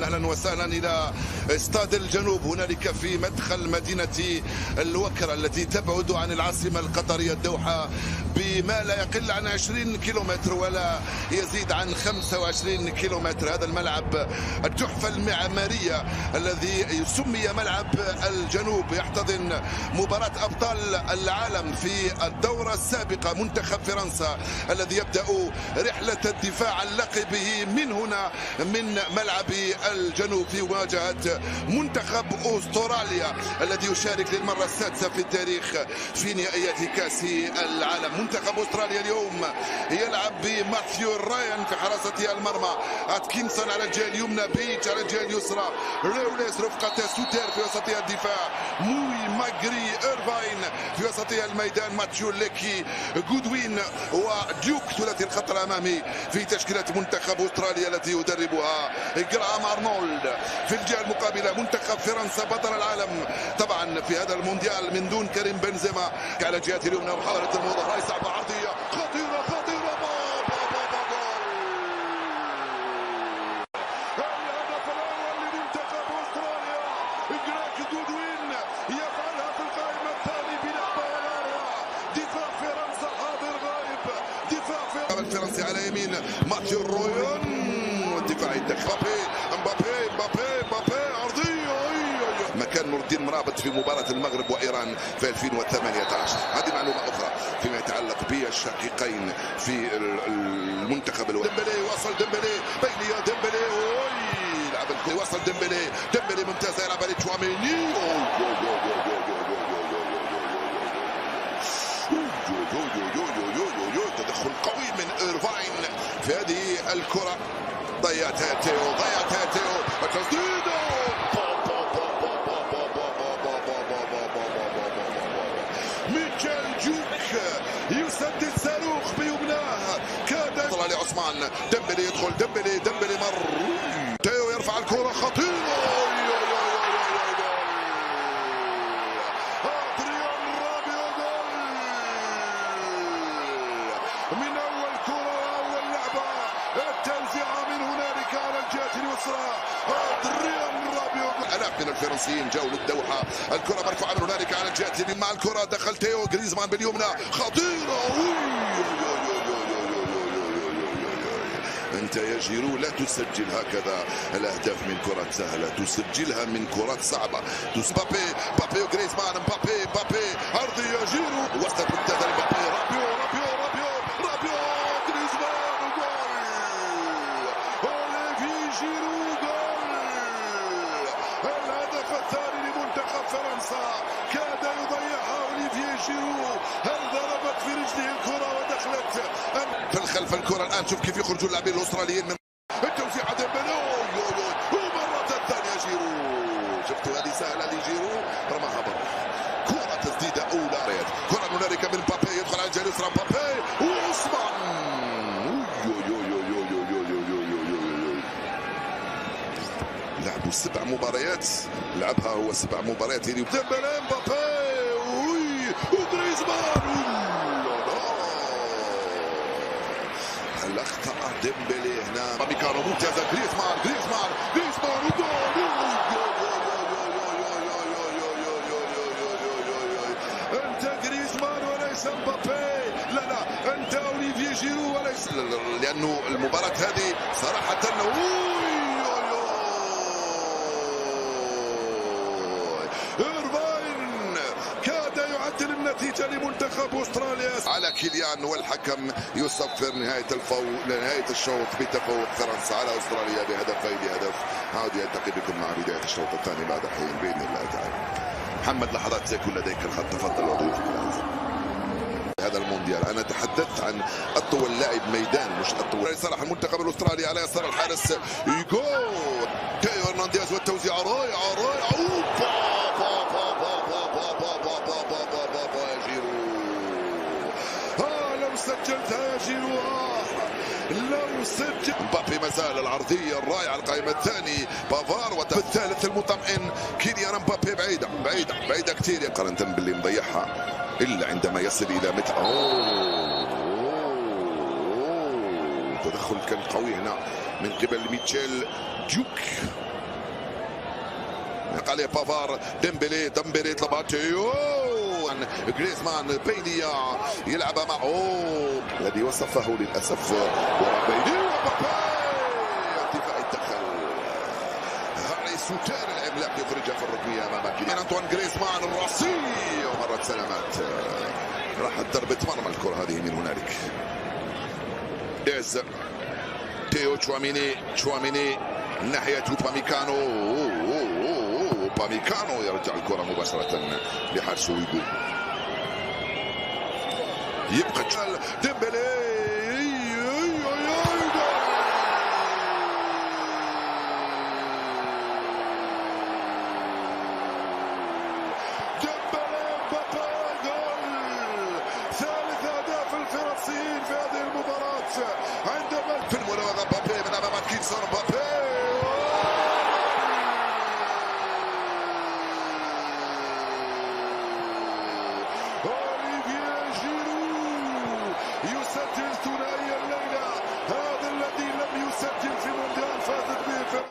اهلا وسهلا الى استاد الجنوب هنالك في مدخل مدينه الوكره التي تبعد عن العاصمه القطريه الدوحه بما لا يقل عن 20 كيلومتر ولا يزيد عن 25 كيلومتر. هذا الملعب التحفه المعماريه الذي سمي ملعب الجنوب يحتضن مباراه ابطال العالم في الدوره السابقه منتخب فرنسا الذي يبدا رحله الدفاع عن لقبه من هنا من ملعب الجنوب في مواجهة منتخب أستراليا الذي يشارك للمرة السادسة في التاريخ في نهائيات كأس العالم. منتخب أستراليا اليوم يلعب بماثيو رايان في حراسة المرمى، أتكنسون على الجهة اليمنى، بيتش على الجهة اليسرى، ريوليس رفقة سوتير في وسطها الدفاع، موي ماغري إيرفاين في وسطها الميدان، ماتيو ليكي جودوين وديوك ثلاثي الخط الأمامي في تشكيلة منتخب أستراليا التي يدربها جراهام أرنولد. في الجهة المقابلة منتخب فرنسا بطل العالم طبعا في هذا المونديال من دون كريم بنزيما. على الجهة اليمنى محاولة الموضوع راي صعبة عرضية خطيرة خطيرة الهدف الأول لمنتخب أستراليا، إجراك جودوين يفعلها في القائمة الثاني بلعبة الأروع. دفاع فرنسا حاضر غائب، دفاع الفرنسي على يمين ماتيو رويون، والدفاع يدخل مبابي عرضية مكان نور الدين مرابط في مباراة المغرب وإيران في 2018. هذه معلومة أخرى فيما يتعلق بالشقيقين في المنتخب الوطني. ديمبلي وصل، ديمبلي بينية، ديمبلي يلعب الكرة، وصل ديمبلي ممتاز، يلعب على تشواميني، تدخل قوي من إيرفاين في هذه الكرة. ضيع تيو وتسديد ميتشيل جوك يسدد صاروخ بيمناه، كاد يصل لعثمان ديمبلي، يدخل ديمبلي مر، تيو يرفع الكرة خطيرة، من أول كرة وأول لعبة التوزيعة من هنالك على الجهة اليسرى، أدريان رابيو. آلاف من الفرنسيين جاءوا للدوحة، الكرة مرفوعة من هنالك على الجهة اليمين، مع الكرة دخل تيو غريزمان باليمنى خطيرة. أنت يا جيرو لا تسجل هكذا الأهداف من كرات سهلة، تسجلها من كرات صعبة. بابي وغريزمان، بابي عرضية جيرو، وسط ممتازة لبابي، رابيو غريزمان وجول، أوليفي جيرو جول، الهدف الثاني لمنتخب فرنسا، كاد يضيعها أوليفي جيرو، هل ضربت في رجله الكرة ودخلت في الخلف الكرة. الآن شوف كيف يخرجوا اللاعبين الأستراليين من التوزيع، ديمبلي ومرة ثانية جيرو، شفتوا هذه سهلة لجيرو، رماها برا، كرة تسديدة أولى، كرة هنالك من بابي، يدخل على الجهة اليسرى بابي وعثمان، لعبوا 7 مباريات، لعبها هو 7 مباريات، ديمبلي مبابي وغريزمان. هل اخطأ ديمبلي هنا؟ باميكانو ممتازة، غريزمان وجول، انت غريزمان وليس مبابي، لا انت اوليفيه جيرو وليس، لانه المباراة هذه صراحة إيرفاين كاد يعدل النتيجة لمنتخب أستراليا على كيليان، والحكم يصفر نهاية الشوط بتفوق فرنسا على أستراليا بهدفين لهدف. عاد يلتقي بكم مع بداية الشوط الثاني بعد حين بإذن الله تعالى. محمد لحظات سيكون لديك الخط، تفضل وضيفك هذا المونديال. انا تحدثت عن اطول لاعب ميدان مش اطول. صلاح المنتخب الاسترالي على يسار الحارس يجول تيو هرنانديز، والتوزيع رائعه يا جيرو، لو سجلتها يا جيرو، لو سجل مبابي مازال العرضيه الرائعه، القائمه الثاني بافار، والثالث المطمئن كيليان مبابي، بعيده كثير مقارنه باللي مضيعها، الا عندما يصل الى مثل تدخل كان قوي هنا من قبل ميتشيل جوك. عليه بافار. ديمبلي يطلبها تيو، غريزمان بينيا يلعبها مع الذي وصفه للاسف بيني وبابي. الدفاع يتدخل، هاري سوتير العملاق يخرجها في الركنيه امام كيليان انطوان غريزمان الراسي، ومرت سلامات راحت ضربه مرمى الكره هذه من هنالك. ديز تيو تشواميني ناحيه باميكانو. باميكانو يرجع الكره مباشره لحارس ويجو. يبقى ديمبلي ثالث اهداف الفرنسيين في هذه المباراه عندما في المراوغه بابي من امام كيلسون. بابي يسجل